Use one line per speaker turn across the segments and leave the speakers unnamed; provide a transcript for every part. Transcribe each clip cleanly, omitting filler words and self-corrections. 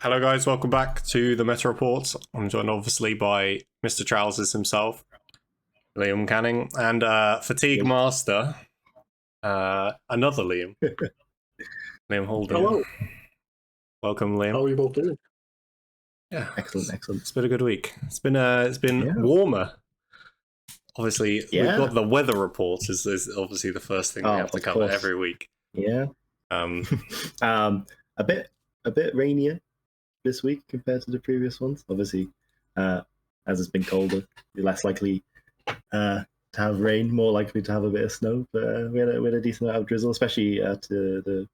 Hello guys, welcome back to the Meta Report. I'm joined obviously by Mr. Trousers himself, Liam Canning, and Fatigue Master, another Liam, Liam Holden.
Hello.
Welcome, Liam.
How are you both doing?
Yeah,
excellent.
It's been a good week. It's been warmer. Obviously, we've got the weather report is obviously the first thing we have to cover every week.
Yeah. A bit rainier this week compared to the previous ones. Obviously, as it's been colder, you're less likely to have rain, more likely to have a bit of snow. But we had a decent amount of drizzle, especially at the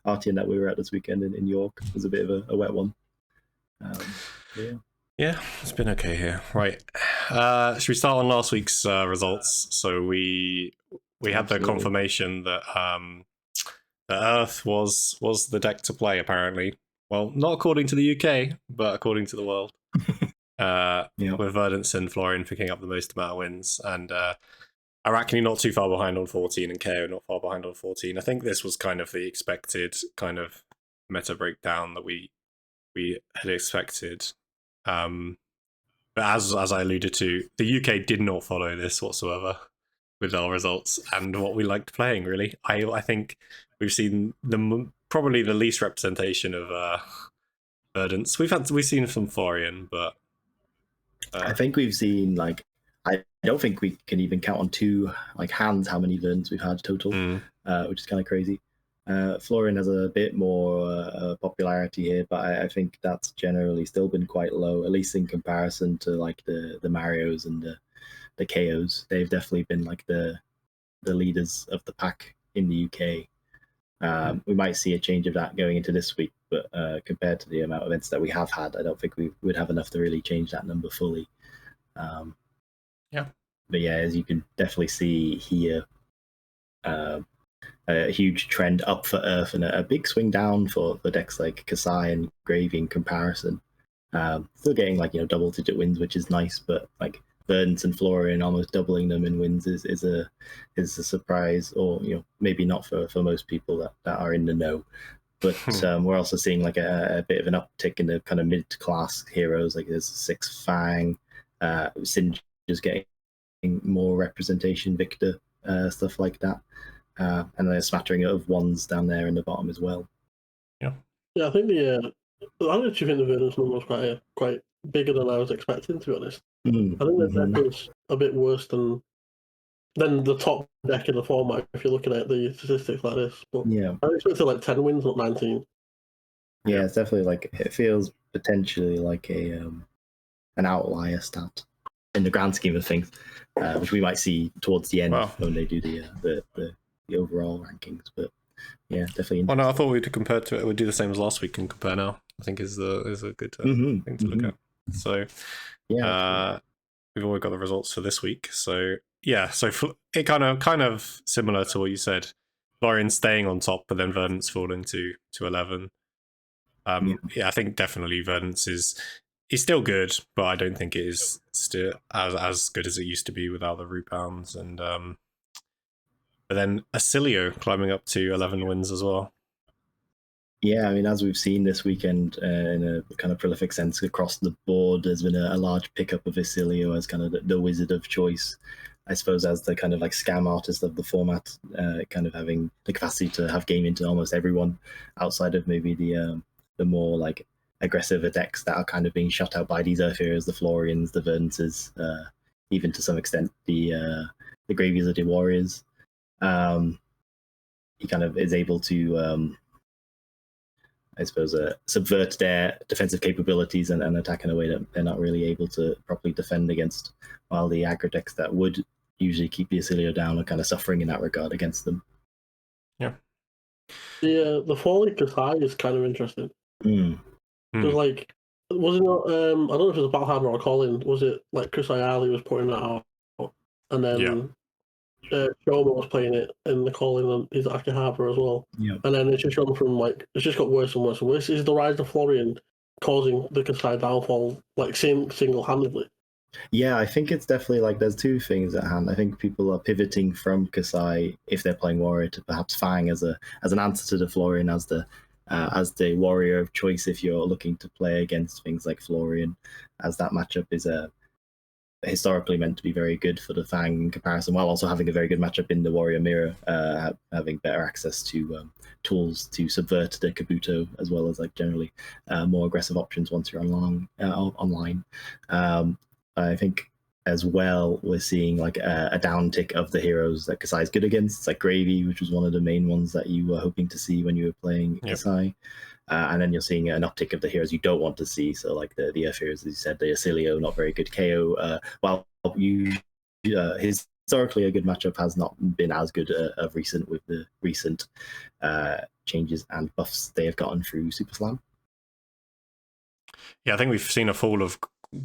RTN that we were at this weekend in York. It was a bit of a wet one.
Yeah, it's been okay here. Right. Should we start on last week's results? So we had the confirmation that the Earth was the deck to play, apparently. Well, not according to the UK, but according to the world. With Verdance and Florian picking up the most amount of wins, and Arachne not too far behind on 14, and KO not far behind on 14. I think this was kind of the expected kind of meta breakdown that we had expected. But as I alluded to, the UK did not follow this whatsoever with our results and what we liked playing, really. I think we've seen probably the least representation of Verdance. We've seen some Florian, but
I think we've seen I don't think we can even count on two hands how many Verdants we've had total, which is kind of crazy. Florian has a bit more popularity here, but I think that's generally still been quite low, at least in comparison to the Marios and the KOs. They've definitely been the leaders of the pack in the UK. We might see a change of that going into this week, but compared to the amount of events that we have had, I don't think we would have enough to really change that number fully. But yeah, as you can definitely see here, a huge trend up for Earth and a big swing down for decks like Kasai and Gravy in comparison. Still getting double-digit wins, which is nice, but Verdance and Florian almost doubling them in wins is a surprise, or maybe not for most people that are in the know. But we're also seeing a bit of an uptick in the kind of mid-class heroes. There's Six Fang, Singe is getting more representation, Victor, stuff like that. And then a smattering of ones down there in the bottom as well.
Yeah, I think I actually think the Verdance number was quite bigger than I was expecting, to be honest. I think the deck was a bit worse than the top deck in the format if you're looking at the statistics like this. But I expected 10 wins, not 19.
Yeah, it's definitely it feels potentially like an outlier stat in the grand scheme of things, which we might see towards the end when they do the overall rankings. But yeah, definitely.
Well, no, I thought we'd compare to it. We'd do the same as last week and compare now. I think is a good thing to look at. So we've already got the results for this week. So yeah, so it kind of similar to what you said. Florian staying on top, but then Verdance falling to 11. I think definitely Verdance is still good, but I don't think it is still as good as it used to be without the rebounds. And but then Acilio climbing up to 11 wins as well.
Yeah, I mean, as we've seen this weekend, in a kind of prolific sense across the board, there's been a large pickup of Acilio as kind of the wizard of choice. I suppose as the kind of scam artist of the format, kind of having the capacity to have game into almost everyone outside of maybe the more aggressive decks that are kind of being shut out by these Earth heroes, the Florians, the Verdances, even to some extent the Gravies of the Warriors. He kind of is able to I suppose subvert their defensive capabilities and attack in a way that they're not really able to properly defend against, while the aggro decks that would usually keep the Acilio down are kind of suffering in that regard against them.
Yeah.
The falling Kasai is kind of interesting. Because was it not? I don't know if it was a Balhammer or a Colin. Was it Kasai Ali was putting that out, and then Shoma was playing it in the Colin and his Akihabara as well.
Yeah.
And then it's just gone from it's just got worse and worse and worse. Is the rise of Florian causing the Kasai downfall single-handedly?
Yeah, I think it's definitely there's two things at hand. I think people are pivoting from Kasai, if they're playing Warrior, to perhaps Fang as an answer to the Florian as the as the warrior of choice if you're looking to play against things like Florian, as that matchup is historically meant to be very good for the Fang in comparison, while also having a very good matchup in the Warrior Mirror, having better access to tools to subvert the Kabuto, as well as like generally more aggressive options once you're online. I think as well we're seeing like a downtick of the heroes that Kasai is good against. It's like Gravy, which was one of the main ones that you were hoping to see when you were playing Kasai. And then you're seeing an uptick of the heroes you don't want to see. So like the Earth heroes, as you said, the Acilio, not very good KO. While historically a good matchup has not been as good of recent with the recent changes and buffs they have gotten through Super Slam.
Yeah, I think we've seen a fall of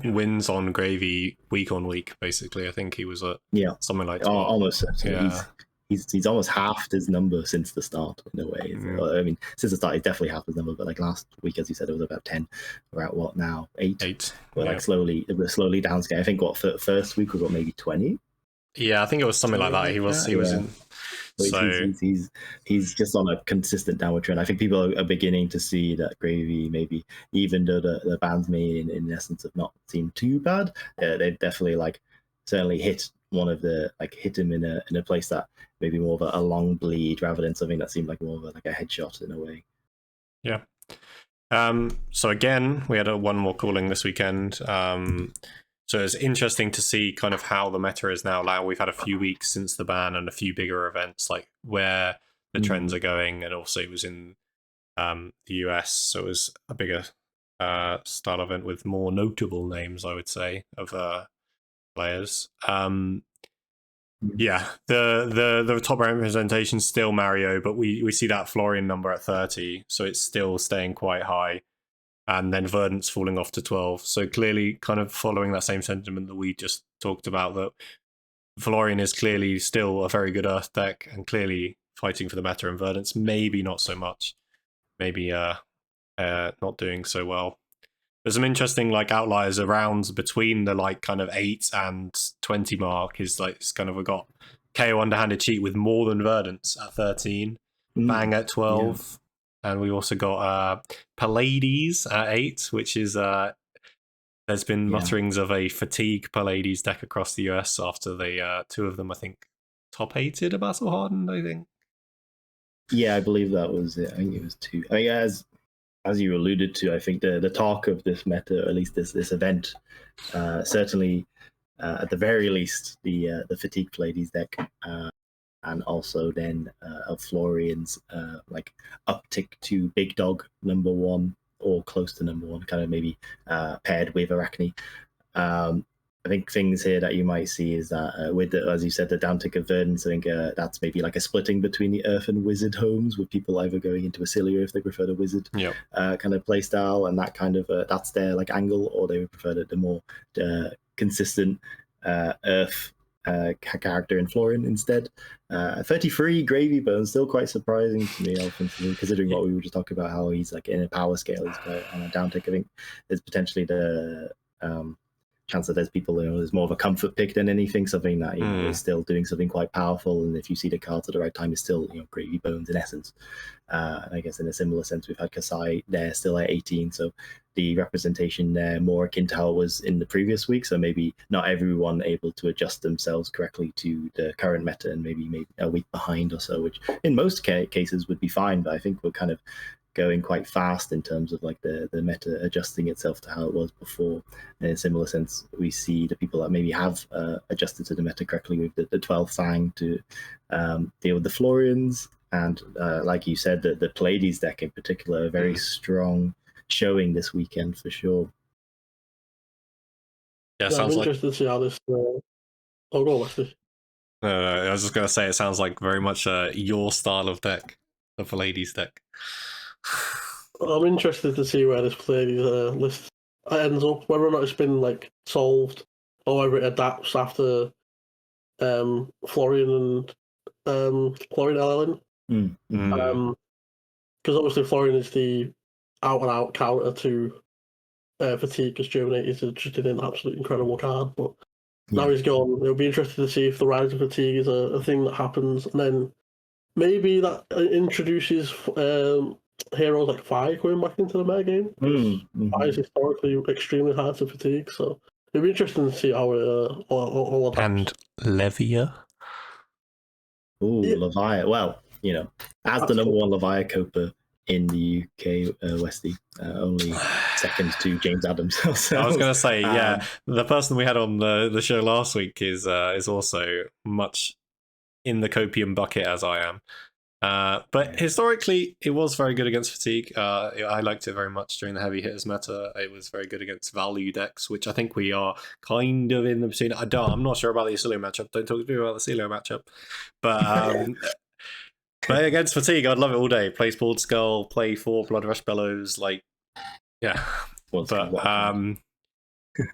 wins on Gravy week on week, basically. I think he was at something like 12.
Almost.
Yeah.
He's almost halved his number since the start, in a way. I mean, since the start, he's definitely half his number. But like last week, as you said, it was about 10. We're at what now? 8.
8.
We're like slowly downscaling. I think first week we got maybe 20.
Yeah, I think it was something like that. He was in. So
he's just on a consistent downward trend. I think people are beginning to see that Gravy, maybe even though the bands may in essence have not seemed too bad, they've definitely like certainly hit one of the hit him in a place that maybe more of a long bleed rather than something that seemed like more of a headshot in a way.
Yeah. So again, we had one more calling this weekend. So it's interesting to see kind of how the meta is now. We've had a few weeks since the ban and a few bigger events, like where the trends are going, and also it was in the US, so it was a bigger style event with more notable names, I would say, of players. Yeah, the top representation is still Mario, but we see that Florian number at 30, so it's still staying quite high. And then Verdant's falling off to 12. So clearly kind of following that same sentiment that we just talked about, that Florian is clearly still a very good Earth deck and clearly fighting for the meta, and Verdant's maybe not so much. Maybe not doing so well. There's some interesting outliers around between the kind of 8 and 20 mark. Is it's kind of we got KO Underhanded Cheat with more than Verdant's at 13, Bang at 12. And we also got Pallades at 8, which is there's been mutterings of a fatigue Pallades deck across the US after they two of them, I think, top 8'd a Battle Hardened, I think.
Yeah, I believe that was it. I think it was 2. I mean, as you alluded to, I think the talk of this meta, or at least this event, certainly at the very least the fatigue Pallades deck. And also then of Florian's uptick to Big Dog number 1 or close to number 1, kind of maybe paired with Arachne. I think things here that you might see is that with as you said, the downtick of Verdant, I think that's maybe like a splitting between the Earth and Wizard homes, with people either going into Acilio if they prefer the Wizard kind of play style, and that kind of that's their angle, or they would prefer the more consistent Earth character in Florian instead. 33 Gravy Bone, still quite surprising to me, considering what we were just talking about, how he's in a power scale, he's quite on a downtick. I think there's potentially the chance that there's people, there's more of a comfort pick than anything, something that is still doing something quite powerful, and if you see the cards at the right time, is still Gravy Bones in essence. And I guess in a similar sense, we've had Kasai there still at 18, so the representation there more akin to how it was in the previous week. So maybe not everyone able to adjust themselves correctly to the current meta, and maybe a week behind or so, which in most cases would be fine. But I think we're kind of going quite fast in terms of the meta adjusting itself to how it was before. And in a similar sense, we see the people that maybe have adjusted to the meta correctly with the 12 Fang to deal with the Florians. And like you said, the Pallades deck in particular, a very strong showing this weekend for sure.
Yeah,
I'm interested to see how this. Go on, Westy.
No, I was just going to say, it sounds like very much your style of deck, the Pallades deck.
I'm interested to see where this Pallades list ends up, whether or not it's been solved, or whether it adapts after Florian and Florian LLN. Because obviously Florian is the out-and-out counter to Fatigue, because Germinate is just an absolute incredible card. But now he's gone, it'll be interesting to see if the Rise of Fatigue is a thing that happens, and then maybe that introduces heroes like Fire coming back into the meta game. Fire is historically extremely hard to fatigue, so it'd be interesting to see how it all adapts.
And Levia.
Ooh, Levia. Well, as the number one Levia coper in the UK, Westy, only second to James Adams. So,
I was going to say, yeah, the person we had on the show last week is also much in the copium bucket as I am. But historically, it was very good against fatigue. I liked it very much during the heavy hitters meta. It was very good against value decks, which I think we are kind of in the between. I'm not sure about the Acilio matchup. Don't talk to me about the Acilio matchup. But but against fatigue, I'd love it all day. Play Sport Skull, play 4 Blood Rush Bellows, yeah.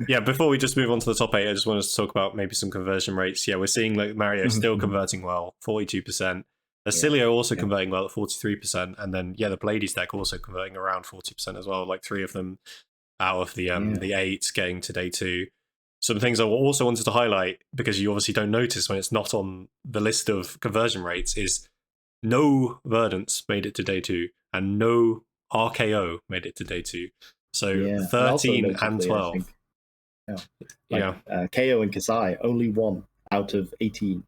Yeah, before we just move on to the top 8, I just wanted to talk about maybe some conversion rates. Yeah, we're seeing Mario still converting well, 42%. Acilio also converting well at 43%, and then the Blades deck also converting around 40% as well. 3 of them out of the 8 getting to day 2. Some things I also wanted to highlight, because you obviously don't notice when it's not on the list of conversion rates, is no Verdants made it to day 2, and no RKO made it to day 2. So 13 and 12.
KO and Kasai, only 1 out of 18.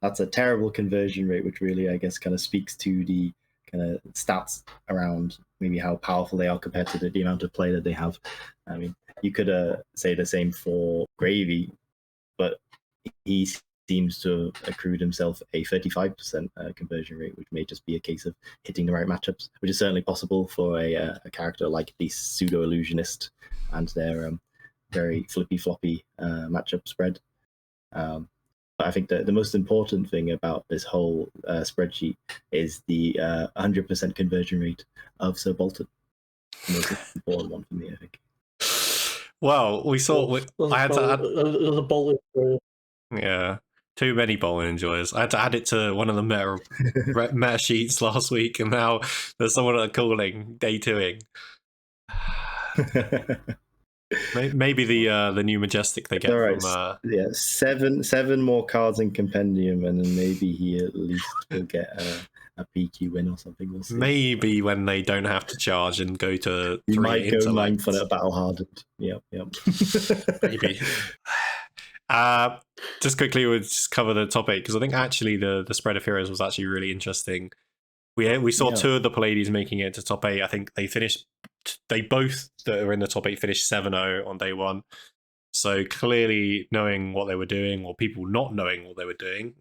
That's a terrible conversion rate, which really, I guess, kind of speaks to the kind of stats around maybe how powerful they are compared to the amount of play that they have. I mean, you could say the same for Gravy, but he seems to have accrued himself a 35% conversion rate, which may just be a case of hitting the right matchups, which is certainly possible for a character like the Pseudo Illusionist and their very flippy-floppy matchup spread. But I think the most important thing about this whole spreadsheet is the 100% conversion rate of Sir Bolton. The most important one for me, I think.
Well, we saw. I had to add.
There's a Bolton.
Yeah, too many Bolton enjoyers. I had to add it to one of the meta sheets last week, and now there's someone calling day 2ing. Maybe the new Majestic they get from...
seven more cards in Compendium, and then maybe he at least will get a PQ win or something. We'll see.
Maybe when they don't have to charge and go to 3
you might go
intellect.
9 for a Battle Hardened. Yep.
Maybe. Just quickly, we'll just cover the top 8, because I think actually the spread of heroes was actually really interesting. We saw 2 of the Pallades making it to top 8. I think they both that are in the top 8 finished 7-0 on day 1. So clearly knowing what they were doing, or people not knowing what they were doing.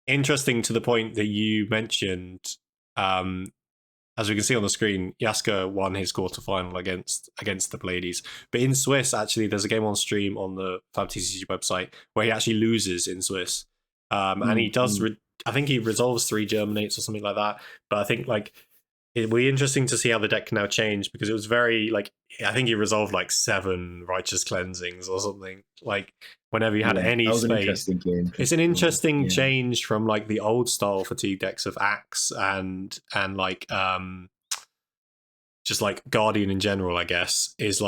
Interesting to the point that you mentioned, as we can see on the screen, Yaska won his quarterfinal against the Pallades. But in Swiss, actually, there's a game on stream on the FabTCG website where he actually loses in Swiss. And he does... I think he resolves 3 Germinates or something like that. But I think it'll be interesting to see how the deck can now change, because it was very I think he resolved 7 Righteous Cleansings or something. Whenever you had any space. It's an interesting change from the old style fatigue decks of Axe and just Guardian in general, I guess, is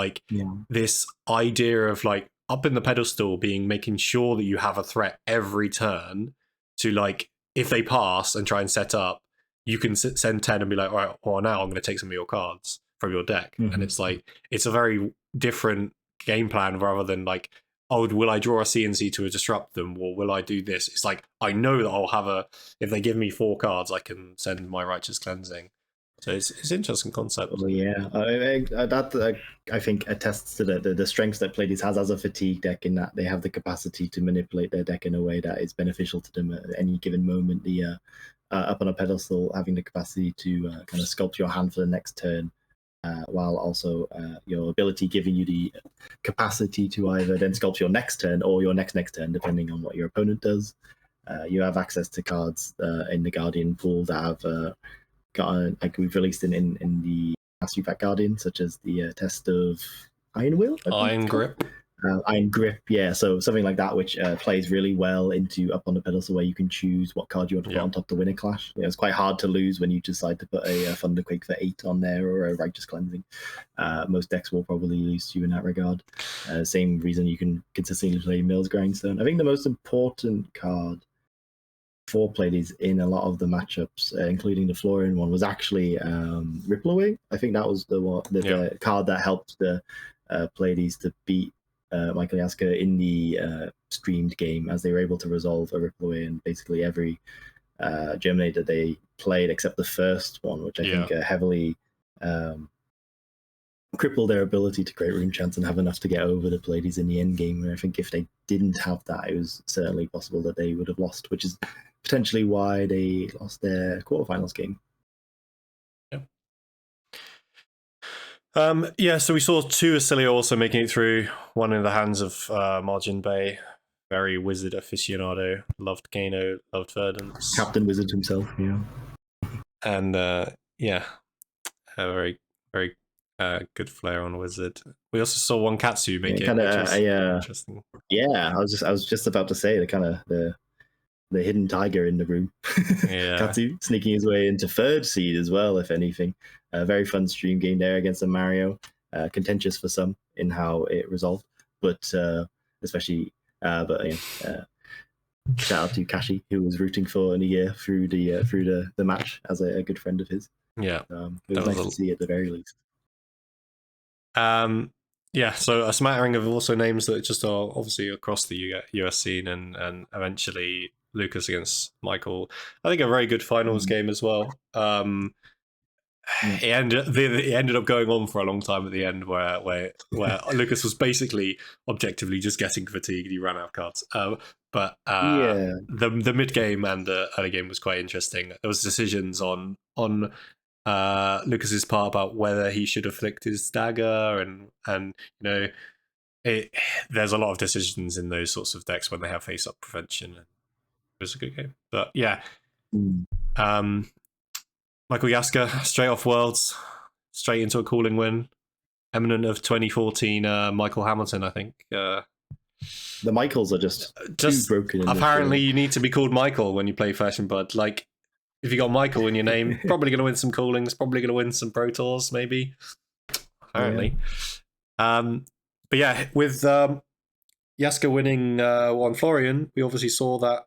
this idea of up in the pedestal being making sure that you have a threat every turn to if they pass and try and set up, you can send 10 and be all right, well, now I'm going to take some of your cards from your deck. And it's it's a very different game plan rather than will I draw a CNC to disrupt them, or will I do this? It's I know that I'll have if they give me 4 cards, I can send my Righteous Cleansing. So it's an interesting concept.
Well, yeah, that I think attests to the strengths that Pallades has as a fatigue deck, in that they have the capacity to manipulate their deck in a way that is beneficial to them at any given moment. The up on a pedestal, having the capacity to kind of sculpt your hand for the next turn, while also your ability giving you the capacity to either then sculpt your next turn or your next turn, depending on what your opponent does. You have access to cards in the Guardian pool that have we've released in the Master Pack Guardian, such as the Test of Iron Will?
Iron Grip.
Iron Grip, yeah. So something like that, which plays really well into Up on the Pedestal, where you can choose what card you want to put on top to win a clash. It's quite hard to lose when you decide to put a Thunderquake for 8 on there, or a Righteous Cleansing. Most decks will probably lose to you in that regard. Same reason you can consistently play Mill's Grindstone. I think the most important card for Pleiades in a lot of the matchups, including the Florian one, was actually Ripple Away. I think that was the card that helped the Pleiades to beat Michael Yaska in the streamed game, as they were able to resolve a Ripple Away and basically every Germinator they played except the first one, which I think heavily crippled their ability to create rune chance and have enough to get over the Pleiades in the end game. And I think if they didn't have that, it was certainly possible that they would have lost, which is potentially why they lost their quarterfinals game.
So we saw 2 Acilia also making it through, one in the hands of Margin Bay, very wizard aficionado, loved Kano, loved Verdance.
Captain Wizard himself,
And a very, very good flair on wizard. We also saw one Katsu make it, interesting.
Yeah, I was just about to say the hidden tiger in the room. Katsu sneaking his way into 3rd seed as well, if anything. A very fun stream game there against a Mario. Contentious for some in how it resolved, but shout out to Kashi, who was rooting for Nier through the match as a good friend of his. It was nice to see at the very least.
So a smattering of also names that just are obviously across the US scene, and eventually Lucas against Michael. I think a very good finals game as well. It ended up going on for a long time at the end, where Lucas was basically objectively just getting fatigued. He ran out of cards. The mid game and the early game was quite interesting. There was decisions on Lucas's part about whether he should afflict his dagger, and there's a lot of decisions in those sorts of decks when they have face up prevention. It was a good game, but Michael Yaska straight off Worlds, straight into a cooling win, eminent of 2014 Michael Hamilton, I think.
The Michaels are just too broken.
Apparently, you need to be called Michael when you play Flesh and Blood. Like, if you got Michael in your name, probably going to win some coolings, probably going to win some Pro Tours, maybe. Apparently. With Yaska winning on Florian, we obviously saw that.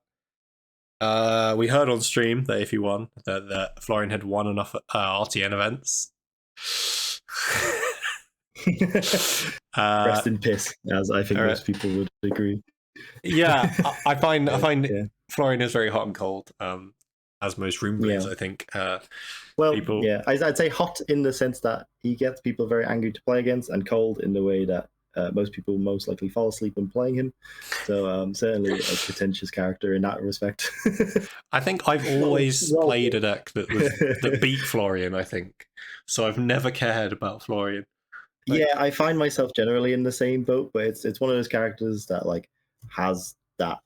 We heard on stream that if he won, that Florian had won enough RTN events.
Rest in piss, as I think most people would agree.
I find Florian is very hot and cold, as most room players, I think.
I'd say hot in the sense that he gets people very angry to play against, and cold in the way that most people most likely fall asleep when playing him. So certainly a pretentious character in that respect.
I think I've always played a deck that beat Florian, I think. So I've never cared about Florian.
I find myself generally in the same boat, but it's one of those characters that has that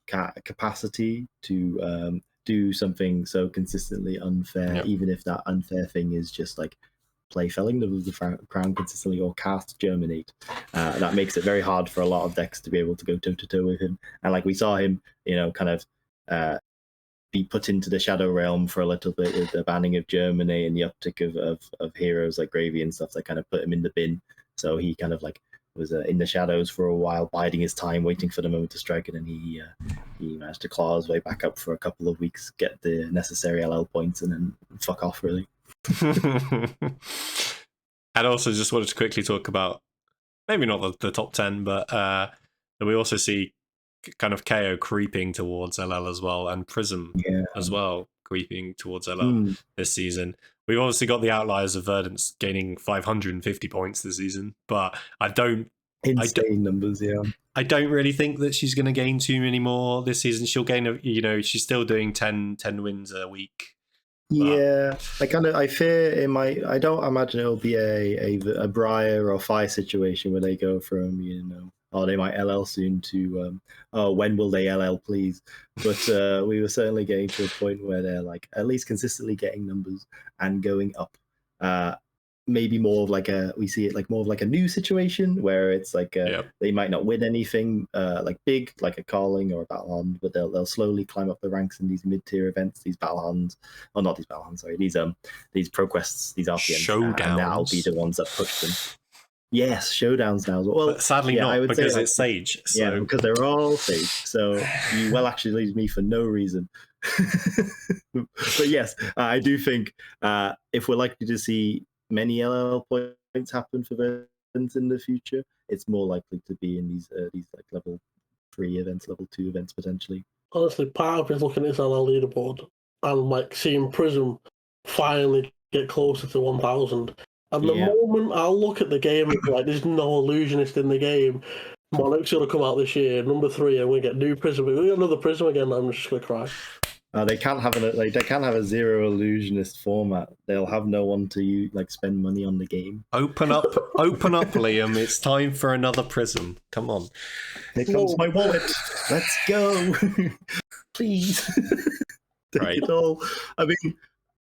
capacity to do something so consistently unfair, even if that unfair thing is just play Felling the Crown consistently or cast Germinate. That makes it very hard for a lot of decks to be able to go toe-to-toe with him. And we saw him, be put into the Shadow Realm for a little bit with the banning of Germinate and the uptick of heroes like Gravy and stuff that kind of put him in the bin. So he was in the shadows for a while, biding his time, waiting for the moment to strike, and then he managed to claw his way back up for a couple of weeks, get the necessary LL points, and then fuck off, really.
And also just wanted to quickly talk about, maybe not the top 10, but we also see kind of KO creeping towards LL as well, and Prism as well creeping towards LL this season. We've obviously got the outliers of Verdance gaining 550 points this season, but
insane numbers.
I don't really think that she's going to gain too many more this season. She'll gain, she's still doing 10 wins a week.
I fear it might. I don't imagine it'll be a Briar or Fire situation where they go from they might LL soon to when will they LL please? But we were certainly getting to a point where they're at least consistently getting numbers and going up. Maybe more of we see it more of a new situation where it's they might not win anything big, like a Calling or a Battle but they'll slowly climb up the ranks in these mid-tier events, these Battle not these Battle sorry, these ProQuests, these RPMs,
Showdowns,
and that'll be the ones that push them. Yes, Showdowns now as well.
But sadly not, I would because it's Sage.
So. Yeah, because they're all Sage. So you actually leaves me for no reason But yes, I do think if we're likely to see many LLL points happen for events in the future, it's more likely to be in these like level 3 events, level 2 events potentially.
Honestly, part of me is looking at this LL leaderboard and like seeing Prism finally get closer to 1,000. And the moment I'll look at the game and be like, there's no illusionist in the game. Monarch's going to come out this year, number 3, and we get new Prism. We get another Prism again, I'm just going to cry.
They can't have a zero illusionist format. They'll have no one to spend money on the game.
Open up, Liam. It's time for another Prism. Come on.
Here comes my wallet. Let's go, please. Take it all. I mean,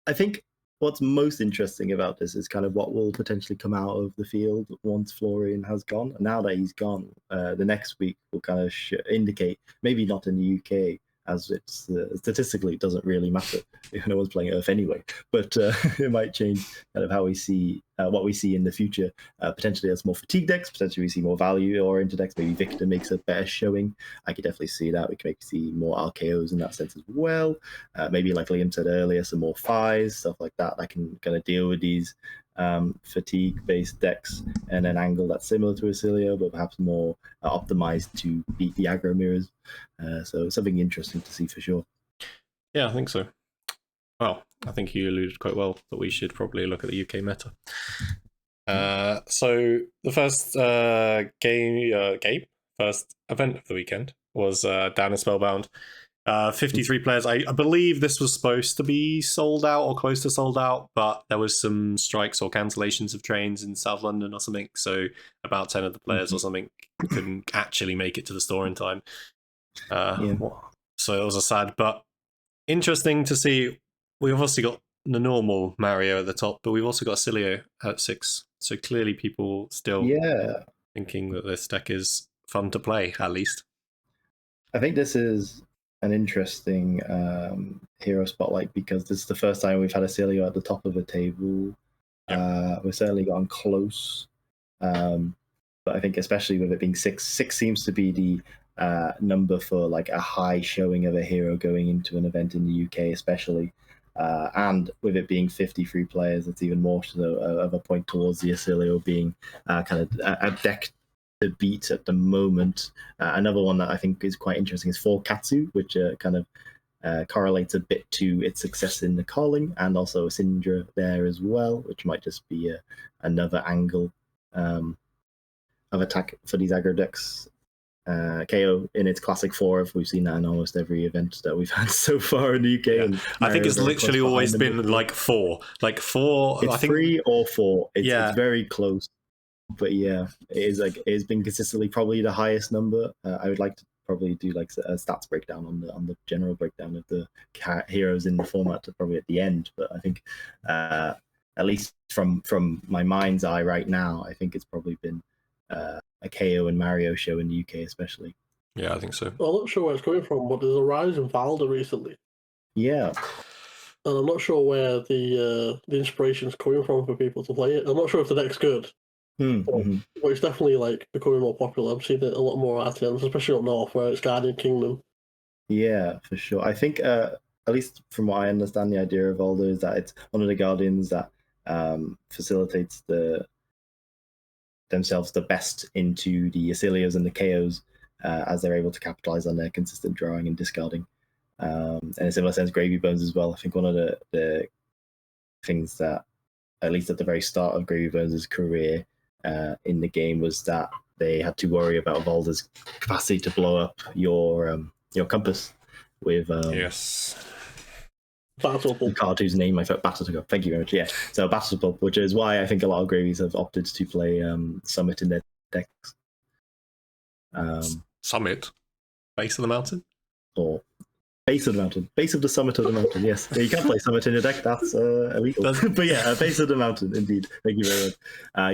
I think what's most interesting about this is kind of what will potentially come out of the field once Florian has gone. And now that he's gone, the next week will kind of indicate, maybe not in the UK, as it's statistically it doesn't really matter if no one's playing Earth anyway, but it might change kind of how we see what we see in the future. Potentially as more fatigue decks, potentially we see more value oriented decks. Maybe Victor makes a better showing. I could definitely see that. We can maybe see more RKOs in that sense as well. Maybe like Liam said earlier, some more FIs, stuff like that. I can kind of deal with these fatigue-based decks and an angle that's similar to Acilio, but perhaps more optimized to beat the aggro mirrors. So something interesting to see for sure.
Yeah, I think so. Well, I think you alluded quite well that we should probably look at the UK meta. So the first first event of the weekend was down in Spellbound. 53 players. I believe this was supposed to be sold out or close to sold out, but there was some strikes or cancellations of trains in South London or something, so about 10 of the players or something couldn't actually make it to the store in time. So it was a sad but interesting to see. We've obviously got the normal Mario at the top, but we've also got Acilio at 6, so clearly people still thinking that this deck is fun to play, at least.
I think this is an interesting hero spotlight because this is the first time we've had Acilio at the top of a table. We've certainly gotten close, but I think especially with it being 6 seems to be the number for like a high showing of a hero going into an event in the UK, especially. And with it being 53 players, it's even more so of a point towards the Acilio being kind of a deck to beat at the moment. Another one that I think is quite interesting is for Katsu, which kind of correlates a bit to its success in the calling, and also a Syndra there as well, which might just be another angle of attack for these aggro decks. KO in its classic 4, we've seen that in almost every event that we've had so far in the UK. And
I think it's literally always been like 4. Like 4.
It's
I think
3 or 4. It's very close. But yeah, it's been consistently probably the highest number. I would like to probably do like a stats breakdown on the general breakdown of the heroes in the format probably at the end. But I think at least from my mind's eye right now, I think it's probably been a KO and Mario show in the UK especially.
Yeah, I think so.
Well, I'm not sure where it's coming from, but there's a rise in Valda recently.
Yeah.
And I'm not sure where the inspiration's coming from for people to play it. I'm not sure if the deck's good. But it's definitely like becoming more popular. I'm seeing it a lot more at RTNs, especially up north where it's Guardian Kingdom.
Yeah, for sure. I think at least from what I understand, the idea of Valda is that it's one of the Guardians that facilitates themselves the best into the Acilios and the KOs as they're able to capitalize on their consistent drawing and discarding. And in a similar sense, Gravy Bones as well. I think one of the things that, at least at the very start of Gravy Bones' career in the game, was that they had to worry about Valda's capacity to blow up your compass with
Battle Pulp.
the card whose name I forgot. Battle Pulp. Thank you very much. Yeah, so Battle Pulp, which is why I think a lot of Gravies have opted to play Summit in their decks.
Summit? Base of the mountain?
Or Base of the mountain. Base of the summit of the mountain, yes. Yeah, you can't play Summit in your deck, that's illegal. But yeah, Base of the mountain, indeed. Thank you very much.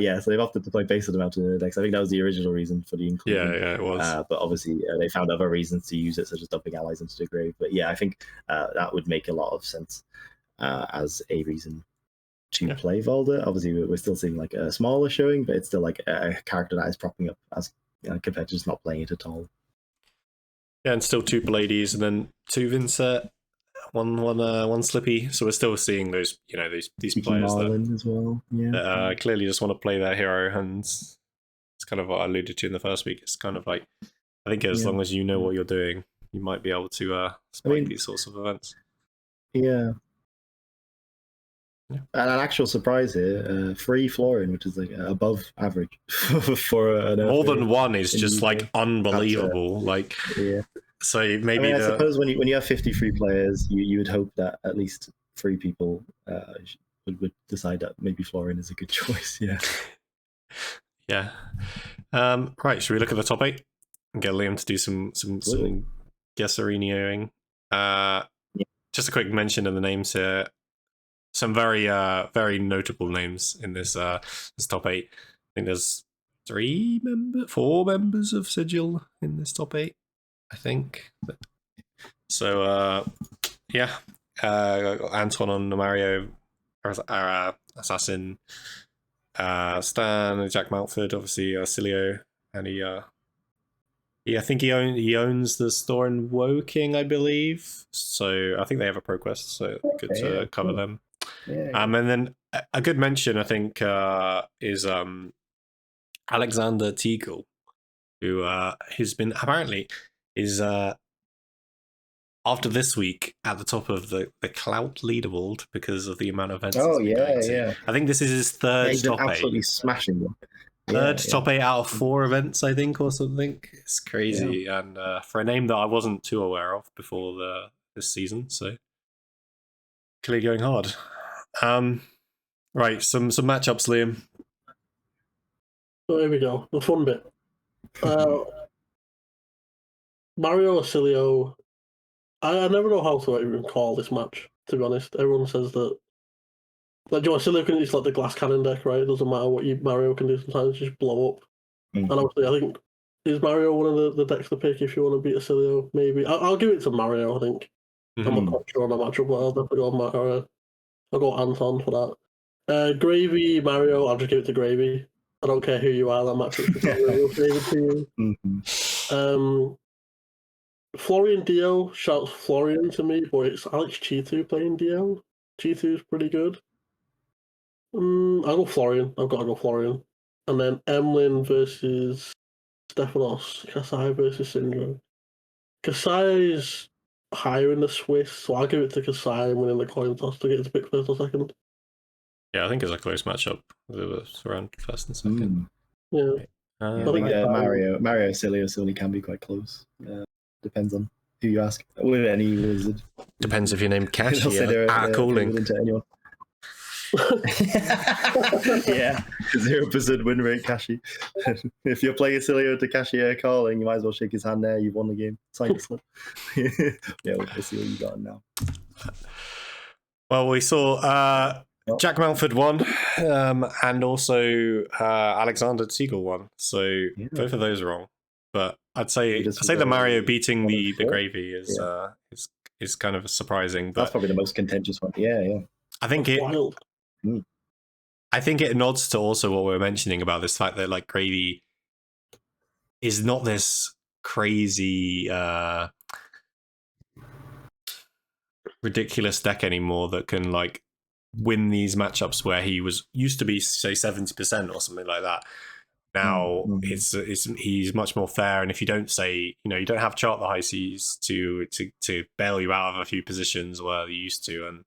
Yeah, so they've opted to play Base of the mountain in their decks. I think that was the original reason for the inclusion.
Yeah, it was.
But obviously, they found other reasons to use it, such as dumping allies into the grave. But yeah, I think that would make a lot of sense as a reason to play Valda. Obviously, we're still seeing like a smaller showing, but it's still like a character that is propping up as compared to just not playing it at all.
Yeah, and still 2 Pallades and then 2 Vincent. one Slippy. So we're still seeing those, these players
Marlin as well. Yeah.
that clearly just want to play their hero, and it's kind of what I alluded to in the first week. It's kind of like, I think as long as you know what you're doing, you might be able to spike these sorts of events.
Yeah. And an actual surprise here, free Florian, which is like above average for an
more than one is just like unbelievable. So maybe
I suppose when you have 50 free players, you would hope that at least 3 people would decide that maybe Florian is a good choice. Yeah.
Yeah. Right. Should we look at the top 8 and get Liam to do some guesserinoing? Just a quick mention of the names here. Some very very notable names in this top 8. I think there's 4 members of Sigil in this top 8. I think. So Anton on Mario, Assassin, Stan, Jack Mountford, obviously Cilio, and I think he owns the store in Woking, I believe. So I think they have a pro quest, so good to cover them.
Yeah.
And then a good mention, I think, is Alexander Teagle, who has been apparently is after this week at the top of the Clout leaderboard because of the amount of events.
Oh yeah.
I think this is his third
he's
top
been absolutely
8.
Smashing them.
Third top 8 out of 4 events, I think, or something. It's crazy, and for a name that I wasn't too aware of before this season, so clearly going hard. Right, some matchups, Liam.
So here we go. The fun bit. Mario Cilio. I never know how to even call this match, to be honest. Everyone says that. Like, Cilio is like the glass cannon deck, right? It doesn't matter what Mario can do sometimes, just blow up. And obviously, I think, is Mario one of the decks to pick if you want to beat a Cilio? Maybe. I'll give it to Mario, I think. I'm not quite sure on that matchup, but I'll definitely go Mario. I'll go Anton for that. Gravy, Mario, I'll just give it to Gravy. I don't care who you are, that matchup should be real favour to you. Florian Dio shouts Florian to me, but it's Alex Chitu playing Dio. Chitu's pretty good. I'll go Florian. I've got to go Florian. And then Emlyn versus Stefanos. Kasai versus Syndrome. Kasai's higher in the Swiss, so I'll give it to Kasai and winning the coin toss to get to pick first or second.
Yeah, I think it's a close matchup. It was around first and second.
Yeah.
I think Mario Cilio certainly can be quite close. Depends on who you ask. With any wizard.
Depends if your name Cash.
Calling. Yeah, 0% win rate, Kashi. If you're playing Cilio to Kashi calling, you might as well shake his hand there. You've won the game. Sign the slip. Yeah, we'll see what you got now.
Well, we saw Jack Mountford won, and also Alexander Teagle won. So both of those are wrong. But I'd say the Mario beating the Gravy is kind of surprising. But
that's probably the most contentious one. Yeah.
I think it nods to also what we're mentioning about this fact that like Gravy is not this crazy ridiculous deck anymore that can like win these matchups where he used to be say 70% or something like that. Now he's much more fair, and if you don't say, you don't have chart the high seas to bail you out of a few positions where you used to, and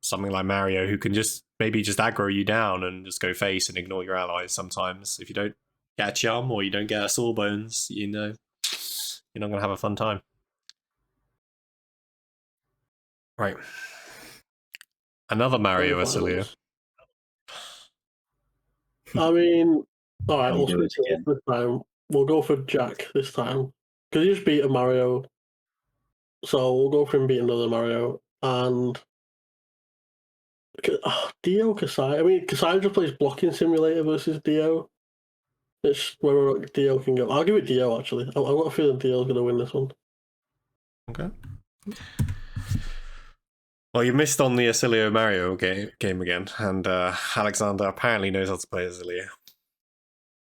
something like Mario who can maybe just aggro you down and just go face and ignore your allies sometimes. If you don't get a Chum or you don't get a Sawbones, you're not going to have a fun time. Right. Another Mario Vassilio.
I mean, all right, we'll switch it this time. We'll go for Jack this time because he just beat a Mario, so we'll go for him beating another Mario. And Dio Kasai. I mean, Kasai just plays Blocking Simulator versus Dio. It's where Dio can go. I'll give it Dio actually. I've got a feeling Dio's going to win this one.
Okay. Well, you missed on the Acilio Mario game again, and Alexander apparently knows how to play Acilio.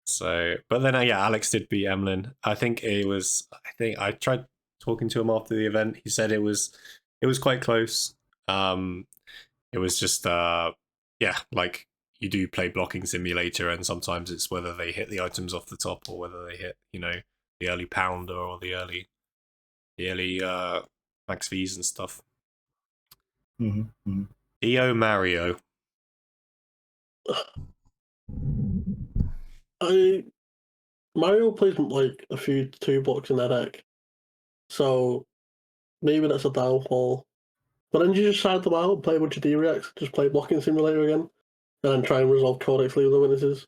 So, but then Alex did beat Emlyn. I think I tried talking to him after the event. He said it was it was quite close. It was just like you do play blocking simulator, and sometimes it's whether they hit the items off the top or whether they hit, the early pounder or the early max V's and stuff. EO Mario.
Mario plays like a few 2 blocks in their deck, so maybe that's a downfall. But then you just side them out, play a bunch of D-Reacts, just play blocking simulator again, and then try and resolve Codex Leave the Witnesses.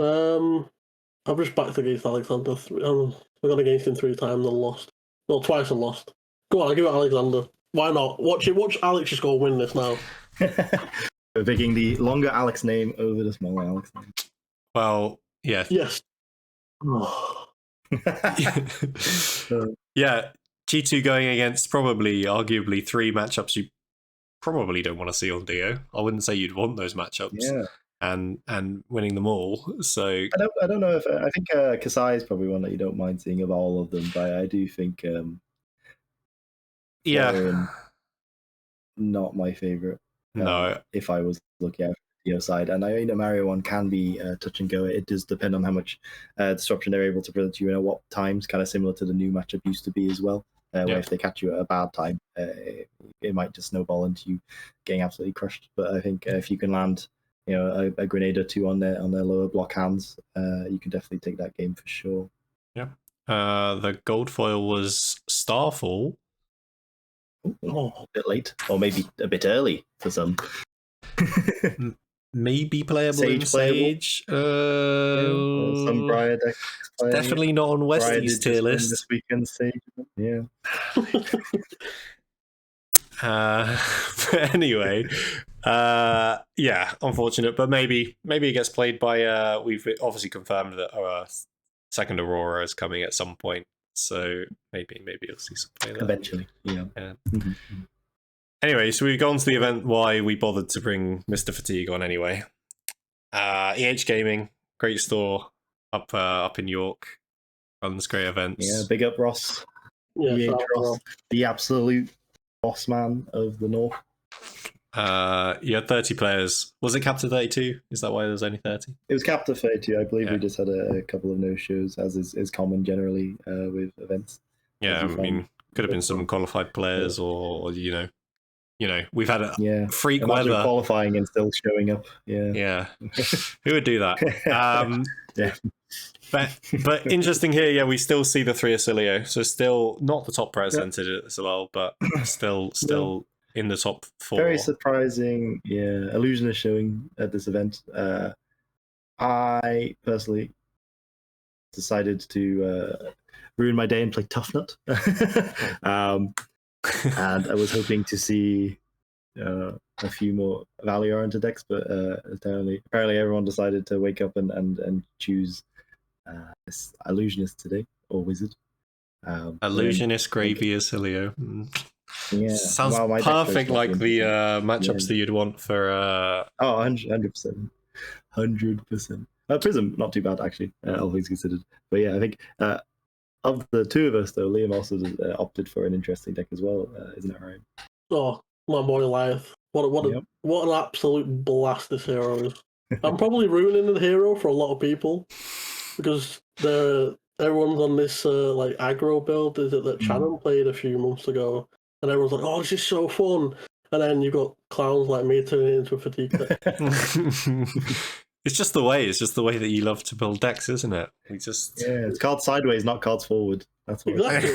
I've just backed against Alexander. I've gone against him 3 times and lost. Well, twice and lost. Go on, I'll give it Alexander. Why not? Watch Alex just go win this now.
We're picking the longer Alex name over the smaller Alex name.
Well, yeah.
Yes.
Yeah, G2 going against arguably 3 matchups you probably don't want to see on Dio. I wouldn't say you'd want those matchups.
Yeah.
And winning them all. So
I don't know if I think Kasai is probably one that you don't mind seeing of all of them, but I do think not my favorite.
No,
if I was looking at the side, and I know Mario one can be touch and go. It does depend on how much disruption they're able to present you and at what times. Kind of similar to the new matchup used to be as well. Where if they catch you at a bad time, it might just snowball into you getting absolutely crushed. But I think if you can land, a grenade or 2 on their lower block hands, you can definitely take that game for sure.
Yeah. The gold foil was Starfall.
A bit late, or maybe a bit early for some.
Maybe playable in Sage.
Some Briar decks.
Definitely not on Westy's tier list.
This weekend Sage, yeah.
But anyway, unfortunate, but maybe it gets played by. We've obviously confirmed that our second Aurora is coming at some point, so maybe you'll see some play there
eventually. Yeah.
Anyway, so we've gone to the event why we bothered to bring Mr. Fatigue on anyway. Gaming, great store up in York, runs great events.
Yeah, big up Ross.
Yeah,
Ross, the absolute boss man of the North.
You had 30 players. Was it capped at 32? Is that why there was only 30?
It was capped at 32. I believe we just had a couple of no-shows, as is common generally with events.
Yeah, I mean, could have been some qualified players, or we've had a freak
Imagine
weather
qualifying and still showing up. Yeah.
Who would do that?
Yeah.
But interesting here, we still see the 3 Acilio, so still not the top percentage as well, but still in the top 4.
Very surprising. Yeah, Illusionist showing at this event. I personally decided to ruin my day and play Tough Nut. And I was hoping to see a few more value-oriented decks, but apparently everyone decided to wake up and choose this Illusionist today, or Wizard.
Illusionist Gravy Acilio.
Yeah,
sounds perfect like the matchups that you'd want for
100%. Prism, not too bad actually, all things considered. But yeah, I think of the 2 of us though, Liam also opted for an interesting deck as well, isn't that right?
Oh, my boy Life. What an absolute blast this hero is. I'm probably ruining the hero for a lot of people because everyone's on this like aggro build. Is it that Shannon played a few months ago? And everyone's like, "Oh, this is so fun!" And then you've got clowns like me turning it into a fatigue deck.
It's just the way that you love to build decks, isn't it?
It's cards sideways, not cards forward. That's what
exactly.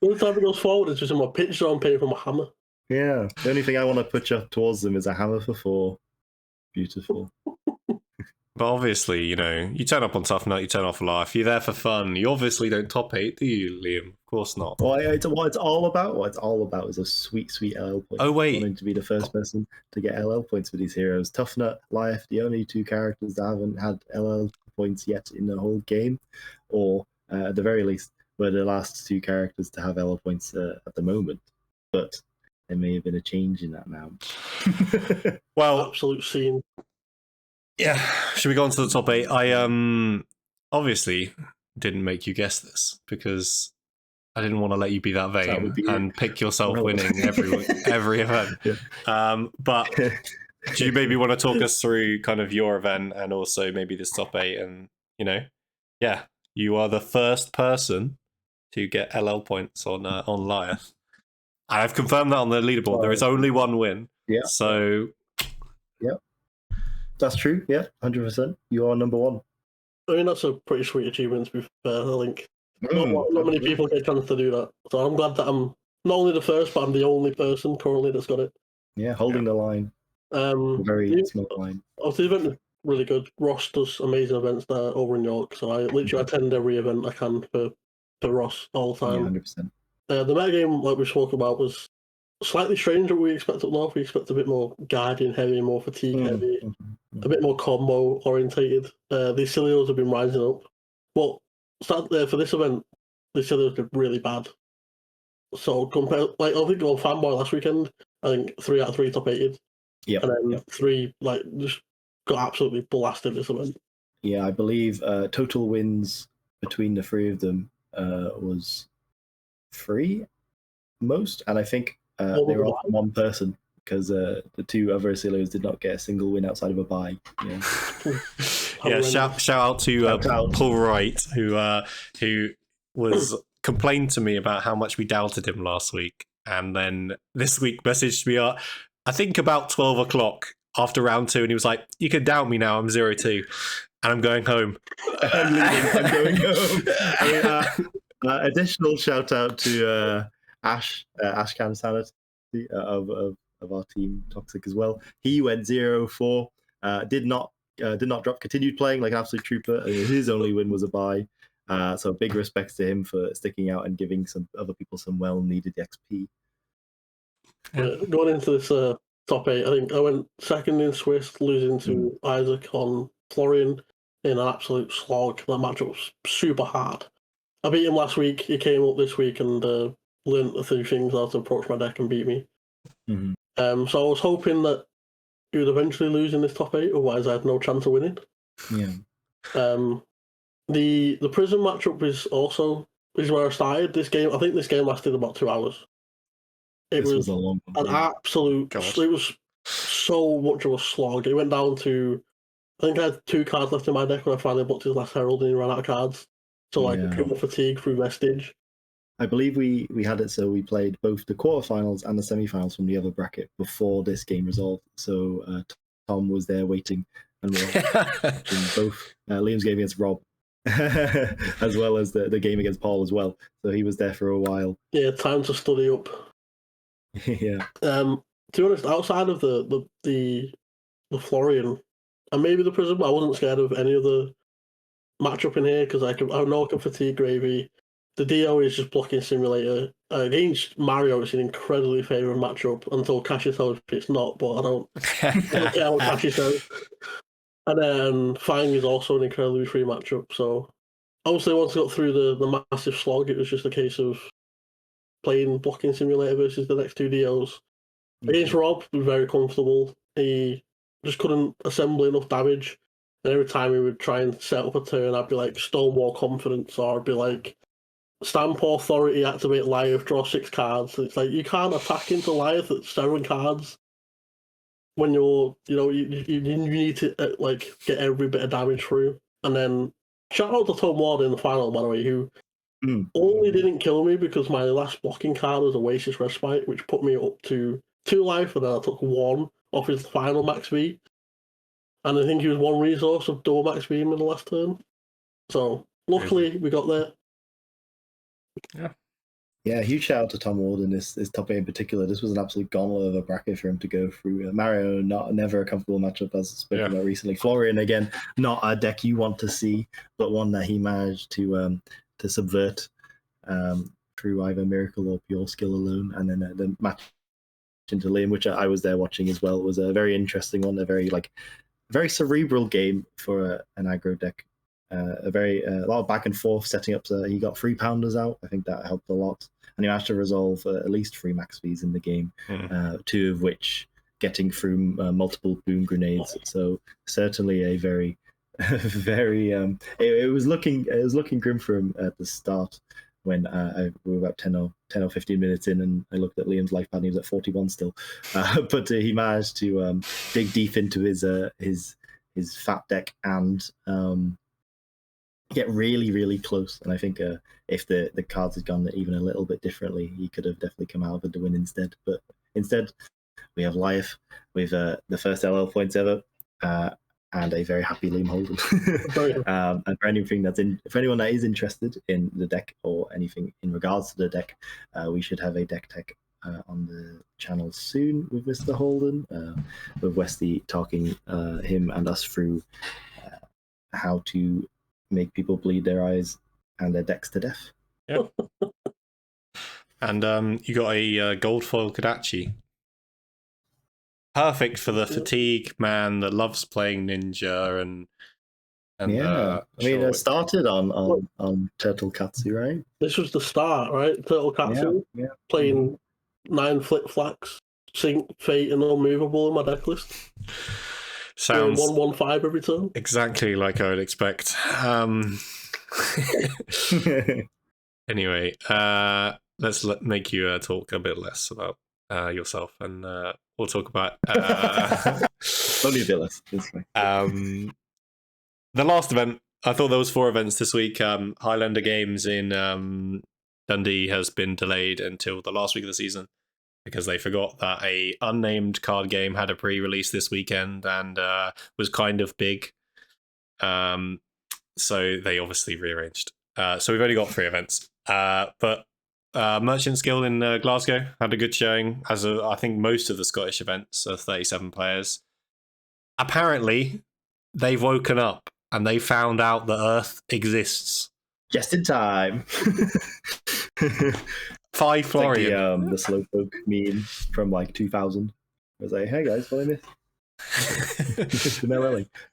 Every time it goes forward, it's just in my pitch zone paying for my hammer.
Yeah, the only thing I want to put up towards them is a hammer for 4. Beautiful.
But obviously, you turn up on Tough Nut, you turn off Life. You're there for fun. You obviously don't top 8, do you, Liam? Of course not.
What it's all about is a sweet LL point.
Oh, wait.
Wanting to be the first person to get LL points for these heroes. Tough Nut, Life, the only 2 characters that haven't had LL points yet in the whole game, or at the very least, were the last 2 characters to have LL points at the moment. But there may have been a change in that now.
Well, absolute scene.
Yeah, should we go on to the top 8? I obviously didn't make you guess this because I didn't want to let you be that vain and pick yourself winning every event.
Yeah.
But do you maybe want to talk us through kind of your event and also maybe this top 8? And you are the first person to get LL points on Liath. I have confirmed that on the leaderboard. There is only one win.
Yeah.
So.
Yeah. That's true. Yeah, 100%. You are number 1.
I mean, that's a pretty sweet achievement, to be fair. I think not many people get a chance to do that. So I'm glad that I'm not only the first, but I'm the only person currently that's got it.
Yeah, holding the line. Very small line.
Obviously, the event is really good. Ross does amazing events there over in York, so I literally attend every event I can for Ross all the time.
Yeah, 100%.
The metagame, like we spoke about, was slightly strange than we expect up north. We expect a bit more guardian heavy, more fatigue heavy, a bit more combo orientated. The Cilios have been rising up. But for this event, the Cilios did really bad. So compared, I think on Fanboy last weekend, I think 3 out of 3 top 8'd.
Yeah.
And then 3 just got absolutely blasted this event.
Yeah, I believe total wins between the 3 of them was 3 most, and I think they were all from one person because the 2 other Cilios did not get a single win outside of a bye.
Yeah, shout out to Paul Wright who was complained to me about how much we doubted him last week, and then this week messaged me I think about 12 o'clock after round 2, and he was like, "You can doubt me now. I'm 0-2, and I'm going home."
I'm leaving. I'm going home. Additional shout out to Ashcan Sanity of our team Toxic as well. He went 0-4. Did not drop. Continued playing like an absolute trooper. His only win was a bye. So big respects to him for sticking out and giving some other people some well needed XP.
Going into this top 8, I think I went second in Swiss, losing to Isaac on Florian in an absolute slog. That matchup was super hard. I beat him last week. He came up this week and learned a few things how to approach my deck and beat me.
Mm-hmm.
So I was hoping that he would eventually lose in this top 8, otherwise I had no chance of winning.
Yeah.
The Prism matchup is where I started this game. I think this game lasted about 2 hours. It was
a long
an absolute. It was so much of a slog. It went down to, I think I had 2 cards left in my deck when I finally booked his last Herald and he ran out of cards. So pure fatigue through Vestige.
I believe we had it so we played both the quarterfinals and the semifinals from the other bracket before this game resolved. So Tom was there waiting and watching both Liam's game against Rob as well as the game against Paul as well. So he was there for a while.
Yeah, time to study up.
Yeah.
To be honest, outside of the Florian and maybe the Prism, I wasn't scared of any of the matchup in here because I know I can fatigue Gravy. The Dio is just blocking Simulator. Against Mario, it's an incredibly favourite matchup until Kashi tells me it's not, but I don't care what Kashi says. And then Fang is also an incredibly free matchup. So obviously once I got through the massive slog, it was just a case of playing Blocking Simulator versus the next 2 Dios. Against Rob, he was very comfortable. He just couldn't assemble enough damage. And every time he would try and set up a turn, I'd be like, Stonewall Confidence, or I'd be like, Stamp Authority, activate Liath, draw 6 cards. It's like, you can't attack into Liath at 7 cards when you need to get every bit of damage through. And then, shout out to Tom Ward in the final, by the way, who only didn't kill me because my last blocking card was Oasis Respite, which put me up to 2 life, and then I took 1 off his final max V. And I think he was 1 resource of double max beam in the last turn. So, luckily, we got there.
Yeah, huge shout out to Tom Ward in this top 8 in particular. This was an absolute gauntlet of a bracket for him to go through. Mario, never a comfortable matchup, as spoken about recently. Florian, again, not a deck you want to see, but one that he managed to subvert through either miracle or pure skill alone. And then the match into Liam, which I was there watching as well, was a very interesting one. A very cerebral game for an aggro deck. A lot of back and forth setting up. So he got 3 pounders out. I think that helped a lot. And he managed to resolve at least 3 max Vs in the game, 2 of which getting through multiple boom grenades. So certainly a very, very. It was looking grim for him at the start. when we were about 10 or 15 minutes in, and I looked at Liam's life pad and he was at 41 still. But he managed to dig deep into his fat deck and get really, really close. And I think if the cards had gone even a little bit differently, he could have definitely come out with the win instead. But instead, we have Life with the first LL points ever, and a very happy Liam Holden. And for anyone that is interested in the deck or anything in regards to the deck, we should have a deck tech on the channel soon with Mr. Holden, with Westy talking him and us through how to make people bleed their eyes and their decks to death.
Yeah. And you got a gold foil Kodachi. Perfect for the fatigue man that loves playing Ninja and
yeah. I mean, it started on Turtle Katsu, right?
This was the start, right? Turtle Katsu, playing 9 Flick Flacks, Sync, Fate, and Unmovable in my deck list.
Sounds
1-1-5 every turn.
Exactly like I would expect. Anyway, let's make you talk a bit less about yourself, and we'll talk about
only a bit less.
The last event. I thought there was 4 events this week. Highlander Games in Dundee has been delayed until the last week of the season because they forgot that a unnamed card game had a pre-release this weekend and was kind of big. So they obviously rearranged. So we've only got 3 events. But Merchants Guild in Glasgow had a good showing, as I think most of the Scottish events are 37 players. Apparently, they've woken up and they found out that Earth exists.
Just in time.
5 Florian.
Like the Slowpoke meme from like 2000. I was like, hey guys, follow me.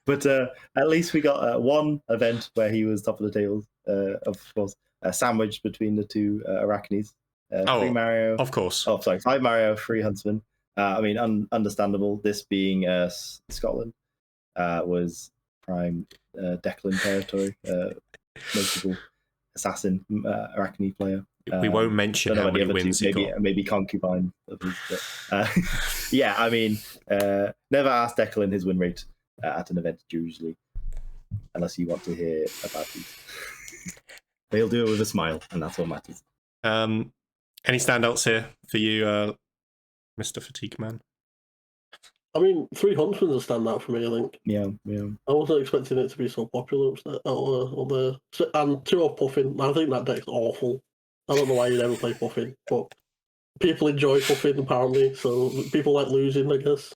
But at least we got one event where he was top of the tables, of course, sandwiched between the 2 Arachnes. 3 Mario.
Of course.
Oh, sorry, 5 Mario, 3 Huntsman. I mean, understandable. This being Scotland was prime Declan territory. Notable assassin Arachne player.
We won't mention how many wins he got.
Maybe concubine of his. But, yeah, I mean, never ask Declan his win rate at an event usually, unless you want to hear about these. They'll do it with a smile, and that's what matters.
Any standouts here for you, Mr. Fatigue Man?
I mean, 3 Huntsmen's a standout for me, I think.
Yeah.
I wasn't expecting it to be so popular and 2 of Puffin. I think that deck's awful. I don't know why you'd ever play Puffin, but people enjoy Puffin apparently, so people like losing, I guess.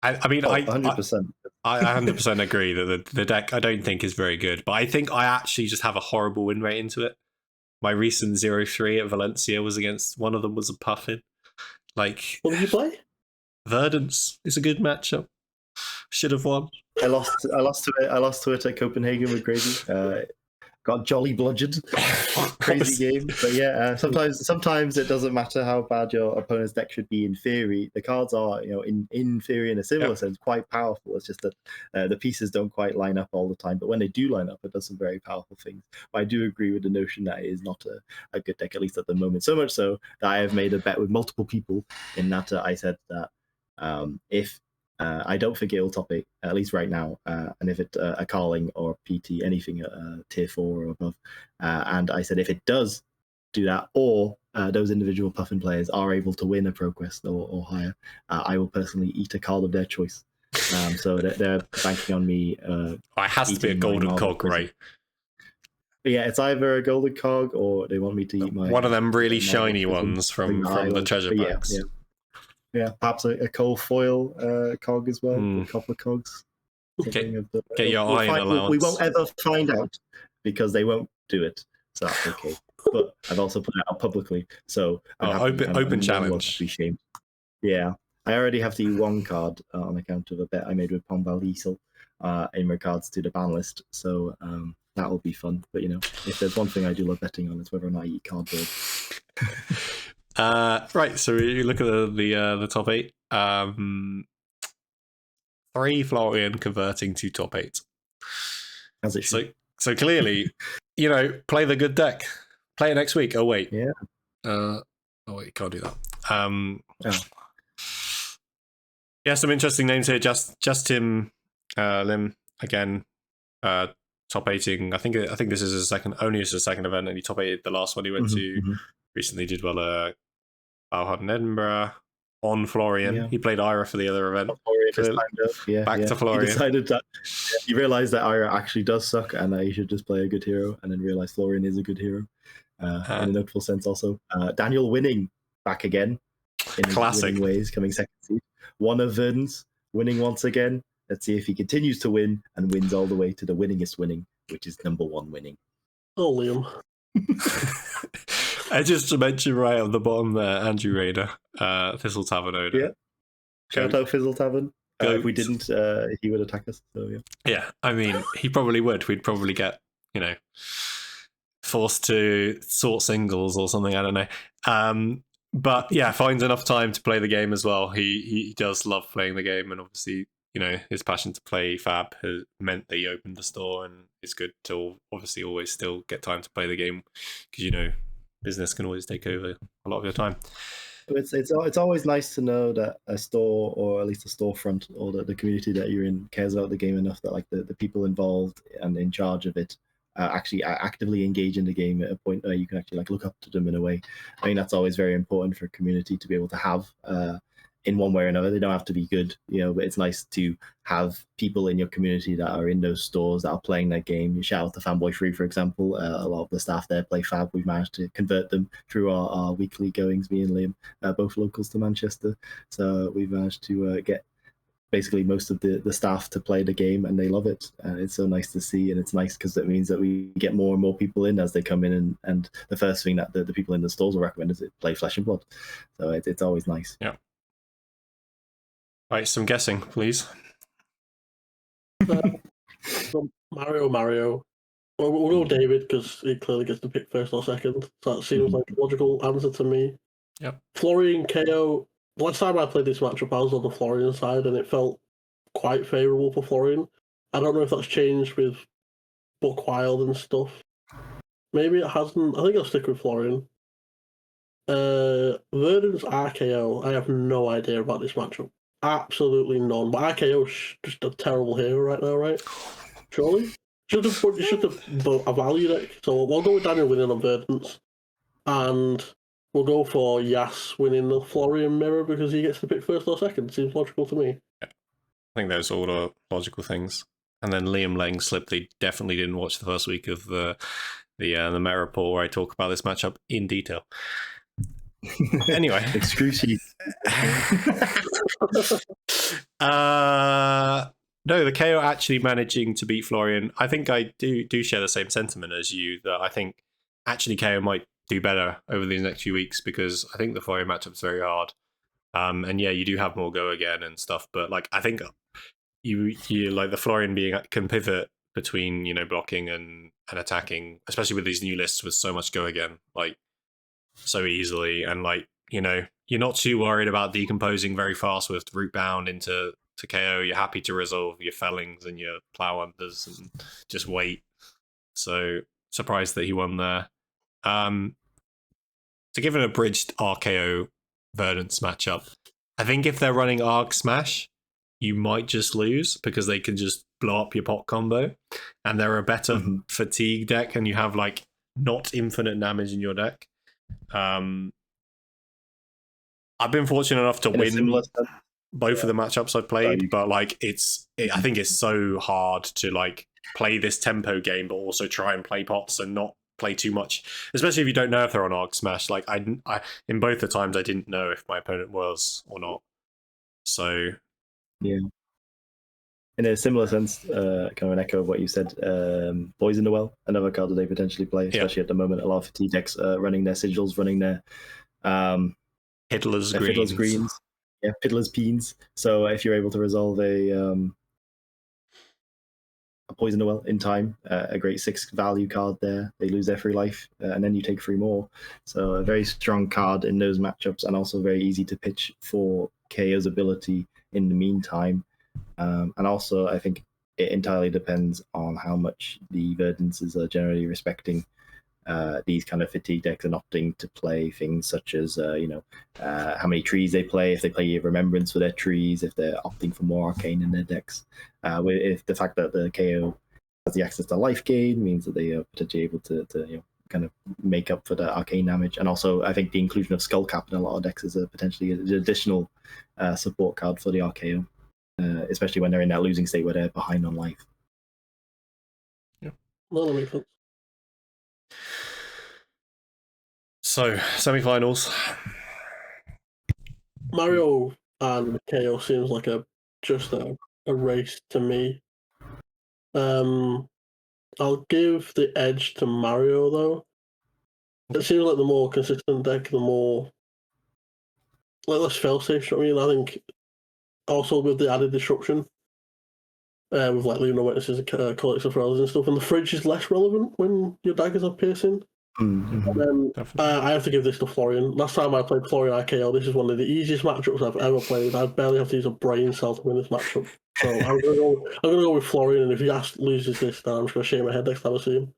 I mean,
100%.
I 100% agree that the deck I don't think is very good, but I think I actually just have a horrible win rate into it. My recent 0-3 at Valencia was against one of them was a Puffin. Like,
what did you play?
Verdance is a good matchup. Should have won.
I lost to it at Copenhagen with Gravy. Got jolly bludgeoned. Crazy game. But yeah, sometimes it doesn't matter how bad your opponent's deck should be in theory. The cards are, in theory, in a similar sense, quite powerful. It's just that the pieces don't quite line up all the time. But when they do line up, it does some very powerful things. But I do agree with the notion that it is not a good deck, at least at the moment. So much so that I have made a bet with multiple people in that I said that if I don't think it will top 8, at least right now. And if it's a Carling or PT, anything tier 4 or above. And I said if it does do that, or those individual Puffin players are able to win a ProQuest or higher, I will personally eat a card of their choice. So they're banking on me. It
has to be a golden cog, right?
Yeah, it's either a golden cog or they want me to eat
one of them really shiny ones from the treasure packs.
Yeah, perhaps a coal foil cog as well, a couple of cogs.
Get your iron allowance.
We won't ever find out because they won't do it, so that's okay. But I've also put it out publicly, so
open challenge.
Be shamed. Yeah, I already have the one card on account of a bet I made with Pombal Liesel in regards to the ban list, so that will be fun. But if there's one thing I do love betting on, it's whether or not I eat cardboard.
Right, so you look at the top 8. 3 Florian converting to top 8.
As it should.
So clearly, play the good deck. Play it next week. Oh wait.
Yeah.
Oh wait, can't do that. Yeah, some interesting names here. Just Tim Lim again. Top 18. I think this is his second event, and he top 8 the last one he went to. Recently did well at Valhalla in Edinburgh. On Florian, he played Ira for the other event. Back to Florian.
He decided that he realized that Ira actually does suck, and that he should just play a good hero, and then realized Florian is a good hero. In a notable sense, also Daniel winning back again in
classic
ways, coming second seed. One of Verdens winning once again. Let's see if he continues to win and wins all the way to the winningest winning, which is number 1 winning.
Oh, Liam.
I just mentioned right at the bottom there, Andrew Raider, Thistle Tavern owner.
Yeah. Shout out Fizzle Tavern. If we didn't, he would attack us. So
yeah. I mean, he probably would. We'd probably get, forced to sort singles or something. I don't know. But yeah, finds enough time to play the game as well. He does love playing the game, and obviously, his passion to play Fab has meant that he opened the store, and it's good to obviously always still get time to play the game because business can always take over a lot of your time.
It's always nice to know that a store, or at least a storefront, or the community that you're in cares about the game enough that like the people involved and in charge of it actually actively engage in the game at a point where you can actually look up to them in a way. I think that's always very important for a community to be able to have in one way or another. They don't have to be good, but it's nice to have people in your community that are in those stores that are playing that game. You shout out to Fanboy Free, for example. A lot of the staff there play Fab. We've managed to convert them through our weekly goings, me and Liam, both locals to Manchester. So we've managed to get basically most of the staff to play the game, and they love it. It's so nice to see, and it's nice because it means that we get more and more people in as they come in, and the first thing that the people in the stores will recommend is play Flesh and Blood. So it's always nice.
Yeah. Right, some guessing, please.
Mario. Well, we'll go David because he clearly gets to pick first or second. So that seems like a logical answer to me.
Yep.
Florian KO. The last time I played this matchup, I was on the Florian side, and it felt quite favourable for Florian. I don't know if that's changed with Buck Wild and stuff. Maybe it hasn't. I think I'll stick with Florian. Verdun's RKO. I have no idea about this matchup. Absolutely none. But RKO's just a terrible hero right now, right? Surely? It's just a value deck. So we'll go with Daniel winning on Verdun's. And we'll go for Yas winning the Florian mirror because he gets to pick first or second. Seems logical to me.
Yeah. I think those are all the logical things. And then Liam letting slip, they definitely didn't watch the first week of the meta report where I talk about this matchup in detail. Anyway.
Excruciating.
No, the KO actually managing to beat Florian. I think I do share the same sentiment as you, that I think actually KO might do better over these next few weeks because I think the Florian matchup's very hard. And yeah, you do have more go again and stuff, but I think you the Florian can pivot between blocking and attacking, especially with these new lists with so much go again, so easily, and you're not too worried about decomposing very fast with root bound into KO. You're happy to resolve your fellings and your plow unders and just wait. So surprised that he won there. To give an abridged RKO Verdance matchup, I think if they're running Arg Smash, you might just lose because they can just blow up your pot combo, and they're a better fatigue deck, and you have not infinite damage in your deck. I've been fortunate enough to win both of the matchups I've played, but I think it's so hard to play this tempo game, but also try and play pots and not play too much, especially if you don't know if they're on Arc Smash. I in both the times I didn't know if my opponent was or not. So
yeah. In a similar sense, kind of an echo of what you said, Poison the Well, another card that they potentially play, especially at the moment. A lot of fatigue decks running their sigils, running their
Hitler's
Greens. Yeah, Piddler's Peens. So if you're able to resolve a Poison the Well in time, a great 6 value card there. They lose their free life, and then you take 3 more. So a very strong card in those matchups, and also very easy to pitch for KO's ability in the meantime. And also, I think it entirely depends on how much the Verdances are generally respecting these kind of fatigue decks and opting to play things such as how many trees they play, if they play Remembrance for their trees, if they're opting for more arcane in their decks. If the fact that the KO has the access to life gain means that they are potentially able to kind of make up for the arcane damage. And also, I think the inclusion of Skullcap in a lot of decks is potentially an additional support card for the RKO, especially when they're in that losing state where they're behind on life.
Yeah,
well, that makes sense.
So, semi-finals.
Mario and KO seems like just a race to me. I'll give the edge to Mario though. It seems like the more consistent deck, the more less fail-safe. I mean, I think also with the added disruption, with like Lunar Witnesses and Collects of Relics and stuff, and the fridge is less relevant when your daggers are piercing.
Mm-hmm.
I have to give this to Florian. Last time I played Florian RKO, this is one of the easiest matchups I've ever played. I barely have to use a brain cell to win this matchup. So I'm gonna go with Florian, and if he loses this, then I'm just gonna shake my head next time I see
him.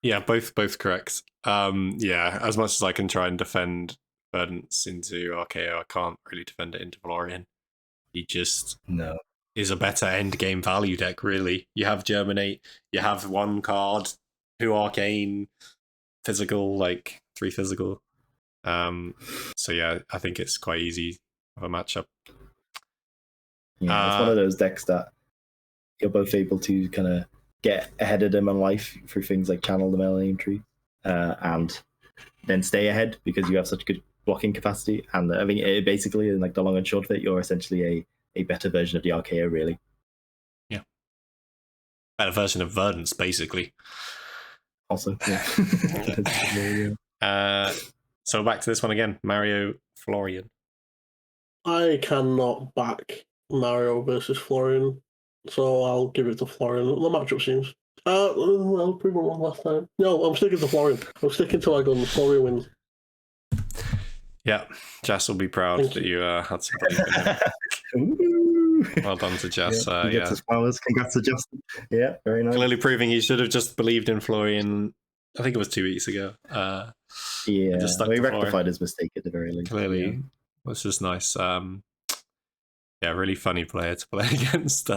Yeah, both correct. Yeah, as much as I can try and defend Verdance into RKO, I can't really defend it into Florian. He just is a better end game value deck, really. You have Germinate, you have one card, 2 arcane, physical, like 3 physical. So yeah, I think it's quite easy of a matchup.
Yeah, it's one of those decks that you're both able to kind of get ahead of them on life through things like Channel the Millennium Tree, and then stay ahead because you have such good blocking capacity. And I mean, basically, in like the long and short of it, you're essentially a better version of the RKO, really.
Yeah, better version of Verdance, basically.
Also, yeah.
So back to this one again, Mario Florian.
I cannot back Mario versus Florian, so I'll give it to Florian. The matchup seems. I'll prove one last time. No, I'm sticking to Florian. I'm sticking to my gun. Florian wins.
Yeah, Jess will be proud that you had some belief in him. Well done to Jess.
He gets his flowers. Congrats to Justin. Yeah, very nice.
Clearly proving he should have just believed in Florian. I think it was 2 weeks ago.
He rectified his mistake at the very least.
Clearly, which is nice. Yeah, really funny player to play against.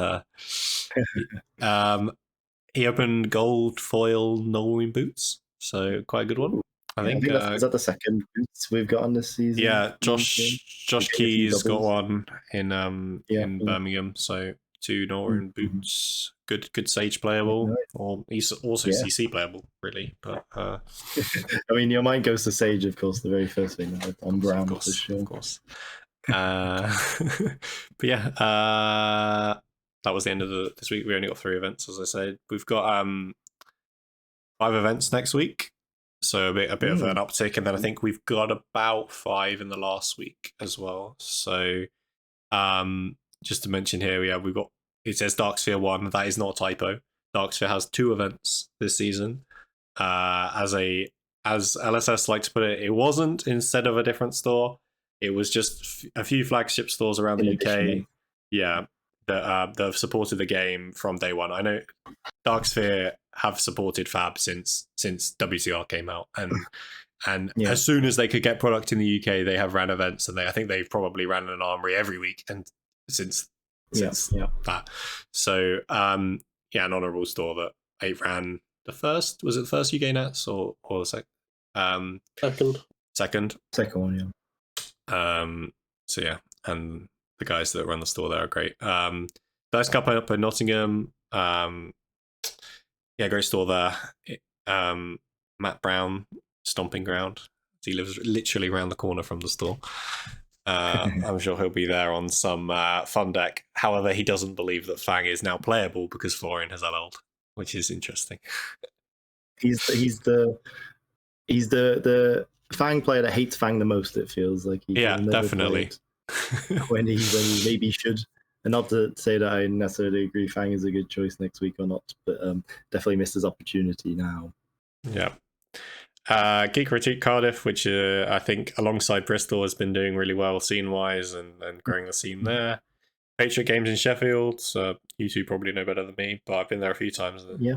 He opened gold foil Norwing boots, so quite a good one. I think
is that the second boots we've got on this season?
Yeah, Josh Keys got one in Birmingham, so 2 Norwing boots. Good Sage playable, or he's also CC playable, really. But
I mean, your mind goes to Sage, of course, the very first thing on Brown,
of
sure.
Of course. But yeah, that was the end of this week. We only got 3 events, as I said. We've got 5 events next week, so a bit of an uptick, and then I think we've got about 5 in the last week as well. So just to mention here, we've got, it says Darksphere 1. That is not a typo. Darksphere has 2 events this season. As LSS like to put it, it wasn't instead of a different store. It was just a few flagship stores around the UK, that have supported the game from day one. I know Darksphere have supported Fab since WCR came out, and as soon as they could get product in the UK, they have ran events, and I think they've probably ran an Armory every week, and since that. So an honourable store that they ran the first. Was it the first UK Nats or the second? Second
one,
So yeah, and the guys that run the store there are great. First Cup up in Nottingham. Great store there. Matt Brown, Stomping Ground. He lives literally around the corner from the store. I'm sure he'll be there on some fun deck. However, he doesn't believe that Fang is now playable because Florian has LL'd, which is interesting.
He's the Fang player that hates Fang the most. It feels like
definitely.
when he maybe should. And not to say that I necessarily agree Fang is a good choice next week or not, but definitely missed his opportunity now.
Yeah. Geek Retreat Cardiff, which I think alongside Bristol has been doing really well scene-wise and growing the scene there. Patriot Games in Sheffield. You two probably know better than me, but I've been there a few times.
Yeah.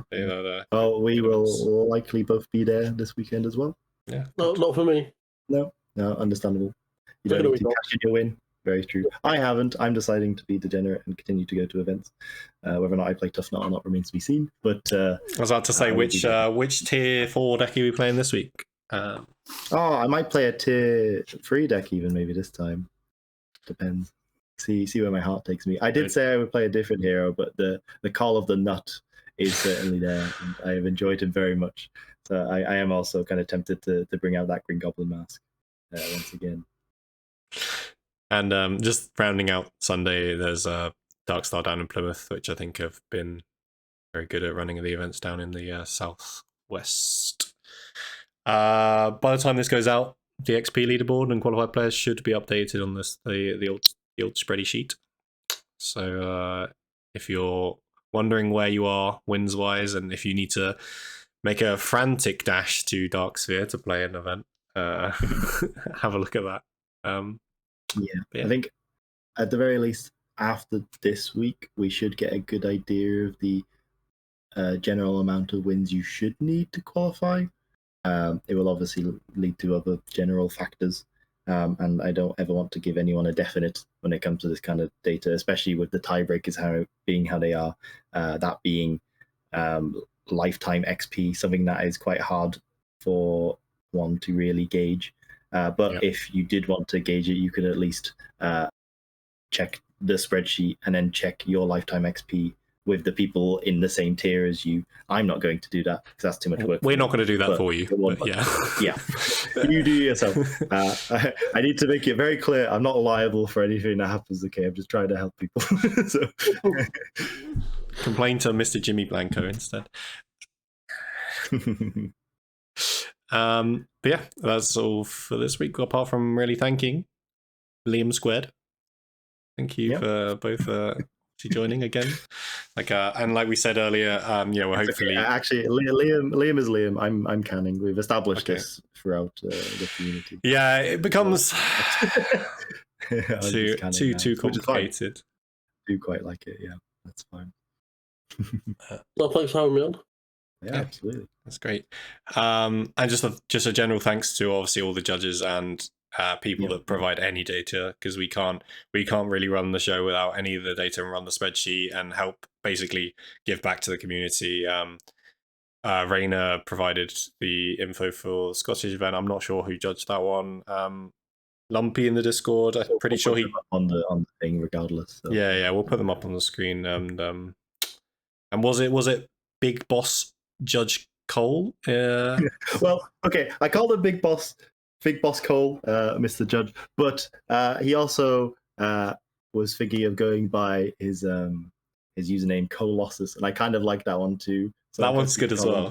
Well, we will likely both be there this weekend as well.
Yeah.
No, not for me.
No, understandable. You don't need to cash in your win. Very true. I haven't. I'm deciding to be degenerate and continue to go to events. Whether or not I play Tough Nut or not remains to be seen. But
I was about to say, which tier 4 deck are we playing this week?
I might play a tier 3 deck even maybe this time. Depends. See where my heart takes me. I did say I would play a different hero, but the Call of the Nut is certainly there, and I have enjoyed him very much. So I am also kind of tempted to bring out that Green Goblin Mask once again.
And just rounding out Sunday, there's Darkstar down in Plymouth, which I think have been very good at running the events down in the southwest. By the time this goes out, the XP leaderboard and qualified players should be updated on the old spready sheet. So if you're wondering where you are wins wise, and if you need to make a frantic dash to Darksphere to play an event, have a look at that.
I think at the very least after this week we should get a good idea of the general amount of wins you should need to qualify. It will obviously lead to other general factors, and I don't ever want to give anyone a definite when it comes to this kind of data, especially with the tiebreakers how they are, that being lifetime XP, something that is quite hard for one to really gauge. But if you did want to gauge it, you could at least check the spreadsheet and then check your lifetime XP with the people in the same tier as you. I'm not going to do that because that's too much work.
We're not going to do that for you.
Yeah, you do yourself. I need to make it very clear I'm not liable for anything that happens. Okay, I'm just trying to help people. So
complain to Mr. Jimmy Blanco instead. But yeah, that's all for this week. Apart from really thanking Liam Squared. Thank you for both joining again. And like we said earlier, we're hopefully
actually Liam is Liam. I'm Canning. We've established this throughout the community.
Yeah, it becomes too complicated.
I do quite like it. Yeah, that's fine.
Well, thanks for having me on.
Yeah, absolutely.
That's great. And just a general thanks to obviously all the judges and people that provide any data, because we can't really run the show without any of the data and run the spreadsheet and help basically give back to the community. Raina provided the info for Scottish event. I'm not sure who judged that one. Lumpy in the Discord. I'm pretty sure he
on the thing regardless. So.
Yeah, we'll put them up on the screen. And was it Big Boss Judge Cole?
Well, okay, I called him Big Boss Cole, Mr. Judge, but he also was thinking of going by his username Colossus, and I kind of like that one too. So
that one's good as well.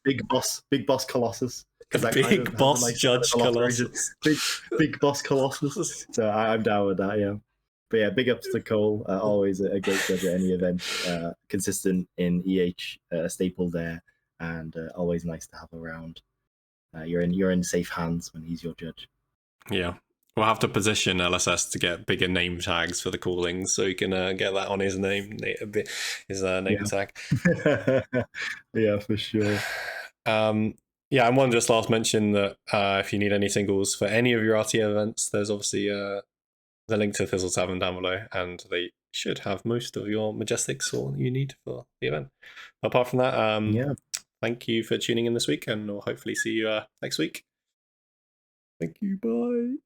Big Boss Colossus.
Big Boss Judge Colossus.
Big Boss Colossus. So I'm down with that. Yeah. But yeah, big ups to Cole. Always a great judge at any event. Consistent in EH, staple there, and always nice to have around. You're in safe hands when he's your judge.
Yeah, we'll have to position LSS to get bigger name tags for the callings, so you can get that on his name, tag.
Yeah, for sure.
Yeah, and one just last mention that if you need any singles for any of your RT events, there's obviously the link to Thistle Tavern down below, and they should have most of your Majestics all you need for the event. Apart from that, thank you for tuning in this week, and we'll hopefully see you next week. Thank you, bye.